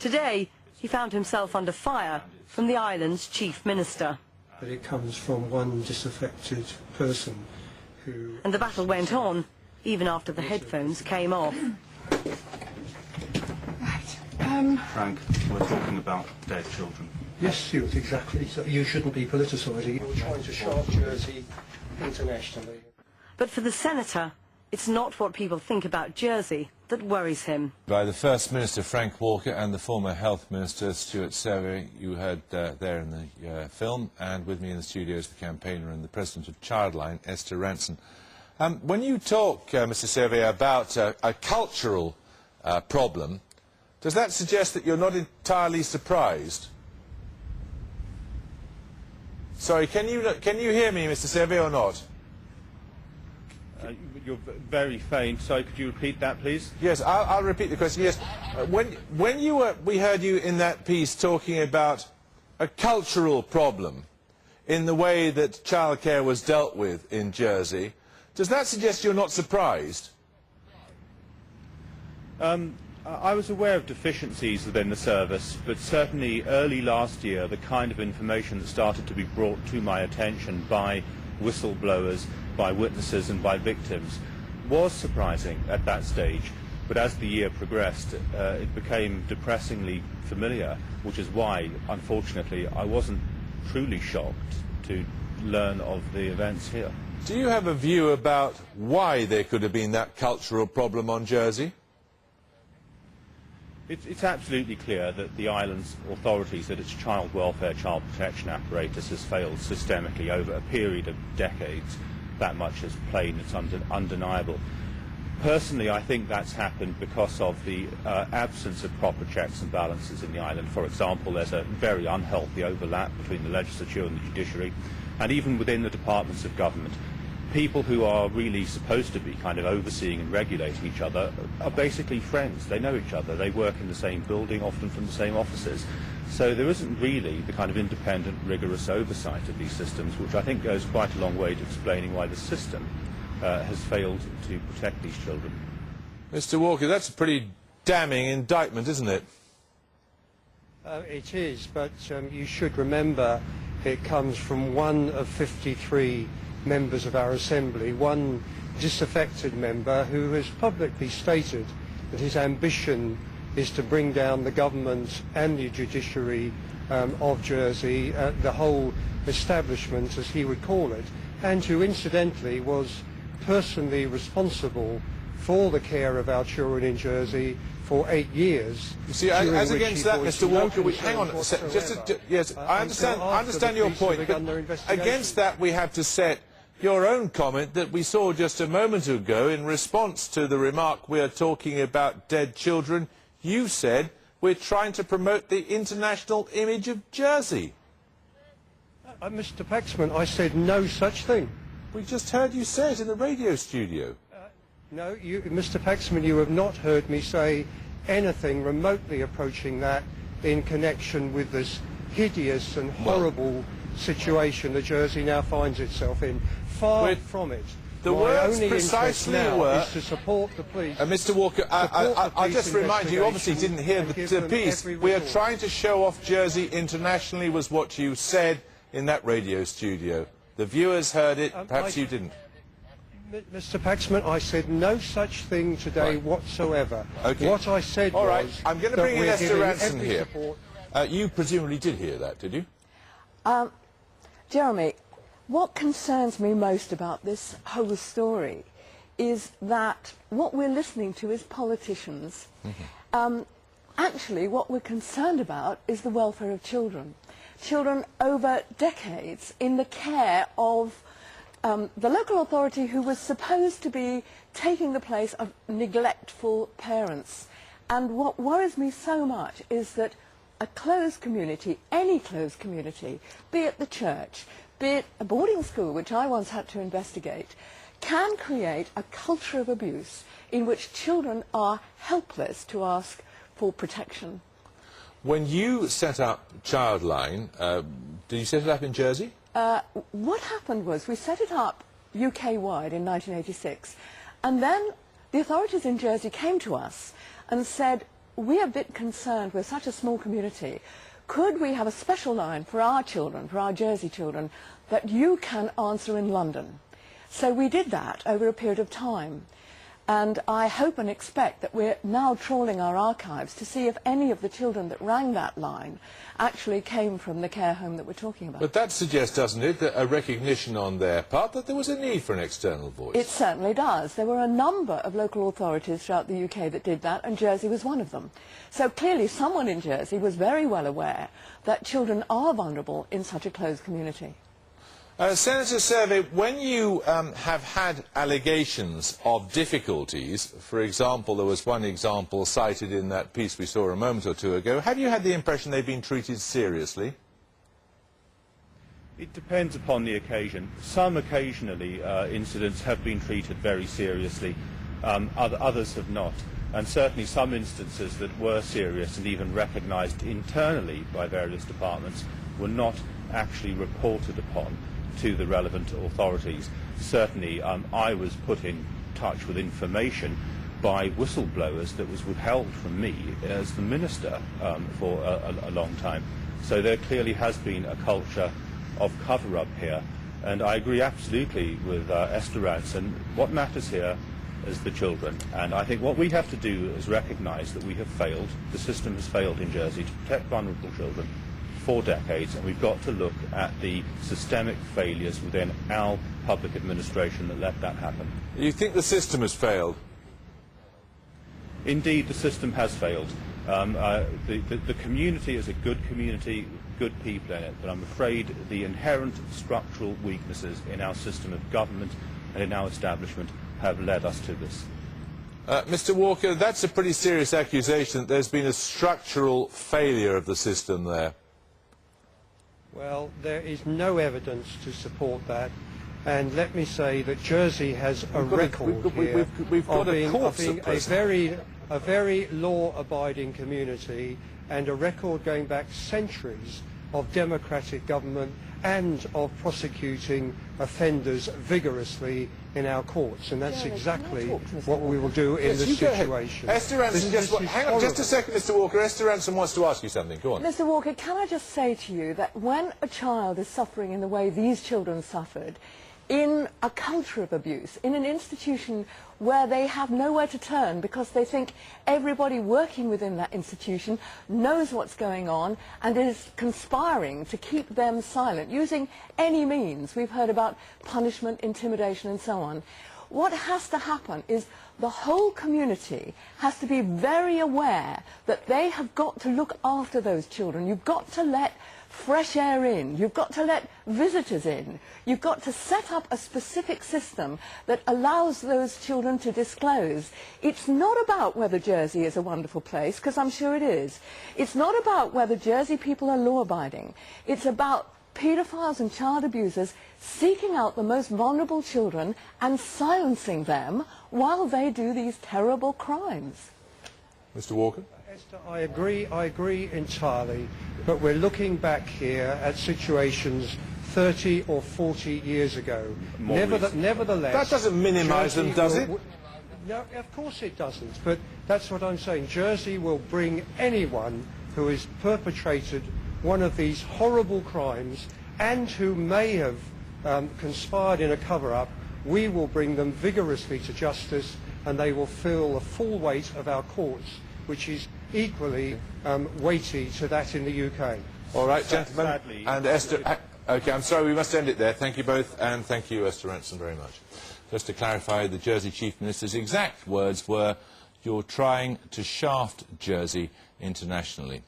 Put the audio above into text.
Today, he found himself under fire from the island's chief minister. But it comes from one disaffected person who... And the battle went on, even after the headphones came off. Frank, we're talking about dead children. Yes, Stuart, exactly. So you shouldn't be politicising. You're trying to show off Jersey internationally. But for the senator, it's not what people think about Jersey that worries him. By the First Minister, Frank Walker, and the former Health Minister, Stuart Survey, you heard there in the film, and with me in the studio is the campaigner and the President of Childline, Esther Ranson. When you talk, Mr Survey, about a cultural problem, does that suggest that you're not entirely surprised? Sorry, can you hear me, Mr Survey, or not? You're very faint, so could you repeat that, please? Yes, I'll repeat the question. Yes, we heard you in that piece talking about a cultural problem in the way that childcare was dealt with in Jersey. Does that suggest you're not surprised? I was aware of deficiencies within the service, but certainly early last year the kind of information that started to be brought to my attention by whistleblowers, by witnesses and by victims was surprising at that stage. But as the year progressed, it became depressingly familiar, which is why, unfortunately, I wasn't truly shocked to learn of the events here. Do you have a view about why there could have been that cultural problem on Jersey? It's absolutely clear that the island's authorities, that its child welfare, child protection apparatus has failed systemically over a period of decades. That much is plain, it's undeniable. Personally, I think that's happened because of the absence of proper checks and balances in the island. For example, there's a very unhealthy overlap between the legislature and the judiciary, and even within the departments of government. People who are really supposed to be kind of overseeing and regulating each other are basically friends. They know each other. They work in the same building, often from the same offices. So there isn't really the kind of independent, rigorous oversight of these systems, which I think goes quite a long way to explaining why the system has failed to protect these children. Mr Walker, that's a pretty damning indictment, isn't it? It is, but you should remember it comes from one of 53 members of our Assembly, one disaffected member who has publicly stated that his ambition is to bring down the government and the judiciary of Jersey, the whole establishment, as he would call it, and who incidentally was personally responsible for the care of our children in Jersey for 8 years. You see, as against that, Mr Walker, hang on a second. Yes, I understand your point, but against that we have to set your own comment that we saw just a moment ago in response to the remark we are talking about dead children. You said we're trying to promote the international image of Jersey. Mr Paxman, I said no such thing. We just heard you say it in the radio studio. No, Mr Paxman, you have not heard me say anything remotely approaching that in connection with this hideous and horrible situation that Jersey now finds itself in. Far from it. The words precisely were to support the police. Mr Walker, I'll just remind you, you obviously didn't hear the piece. We are trying to show off Jersey internationally was what you said in that radio studio. The viewers heard it, perhaps you didn't. Mr Paxman, I said no such thing today whatsoever. Okay. What I said All right, was I'm going to bring in Esther Ranson here. You presumably did hear that, did you? Jeremy, what concerns me most about this whole story is that what we're listening to is politicians. Actually, what we're concerned about is the welfare of children. Children over decades in the care of the local authority who was supposed to be taking the place of neglectful parents. And what worries me so much is that a closed community, any closed community, be it the church, be it a boarding school, which I once had to investigate, can create a culture of abuse in which children are helpless to ask for protection. When you set up Childline, did you set it up in Jersey? What happened was we set it up UK-wide in 1986, and then the authorities in Jersey came to us and said, we're a bit concerned, we're such a small community, could we have a special line for our children, for our Jersey children, that you can answer in London? So we did that over a period of time. And I hope and expect that we're now trawling our archives to see if any of the children that rang that line actually came from the care home that we're talking about. But that suggests, doesn't it, that a recognition on their part that there was a need for an external voice? It certainly does. There were a number of local authorities throughout the UK that did that, and Jersey was one of them. So clearly someone in Jersey was very well aware that children are vulnerable in such a closed community. Senator Survey, when you have had allegations of difficulties, for example, there was one example cited in that piece we saw a moment or two ago, have you had the impression they've been treated seriously? It depends upon the occasion. Some occasionally incidents have been treated very seriously, others have not. And certainly some instances that were serious and even recognised internally by various departments were not actually reported upon to the relevant authorities. Certainly I was put in touch with information by whistleblowers that was withheld from me as the minister for a long time. So there clearly has been a culture of cover-up here, and I agree absolutely with Esther Ranson. What matters here is the children, and I think what we have to do is recognise that we have failed, the system has failed in Jersey to protect vulnerable children for decades, and we've got to look at the systemic failures within our public administration that let that happen. You think the system has failed? Indeed, the system has failed. The community is a good community, good people in it, but I'm afraid the inherent structural weaknesses in our system of government and in our establishment have led us to this. Mr. Walker, that's a pretty serious accusation that there's been a structural failure of the system there. Well, there is no evidence to support that, and let me say that Jersey has a record here of being a very law-abiding community, and a record going back centuries of democratic government and of prosecuting offenders vigorously in our courts, and that's exactly what we will do in this situation. Esther Ranson, hang on just a second, Mr. Walker. Esther Ranson wants to ask you something. Go on. Mr. Walker, can I just say to you that when a child is suffering in the way these children suffered, in a culture of abuse, in an institution where they have nowhere to turn because they think everybody working within that institution knows what's going on and is conspiring to keep them silent, using any means. We've heard about punishment, intimidation and so on. What has to happen is the whole community has to be very aware that they have got to look after those children. You've got to let fresh air in. You've got to let visitors in. You've got to set up a specific system that allows those children to disclose. It's not about whether Jersey is a wonderful place, because I'm sure it is. It's not about whether Jersey people are law-abiding. It's about paedophiles and child abusers seeking out the most vulnerable children and silencing them while they do these terrible crimes. Mr. Walker? Esther, I agree entirely, but we're looking back here at situations 30 or 40 years ago. Nevertheless... That doesn't minimise them, does it? No, of course it doesn't, but that's what I'm saying. Jersey will bring anyone who has perpetrated one of these horrible crimes and who may have conspired in a cover-up. We will bring them vigorously to justice, and they will feel the full weight of our courts, which is equally weighty to that in the UK. All right, gentlemen, Sadly, and Esther... OK, I'm sorry, we must end it there. Thank you both, and thank you, Esther Ranson, very much. Just to clarify, the Jersey Chief Minister's exact words were, "You're trying to shaft Jersey internationally."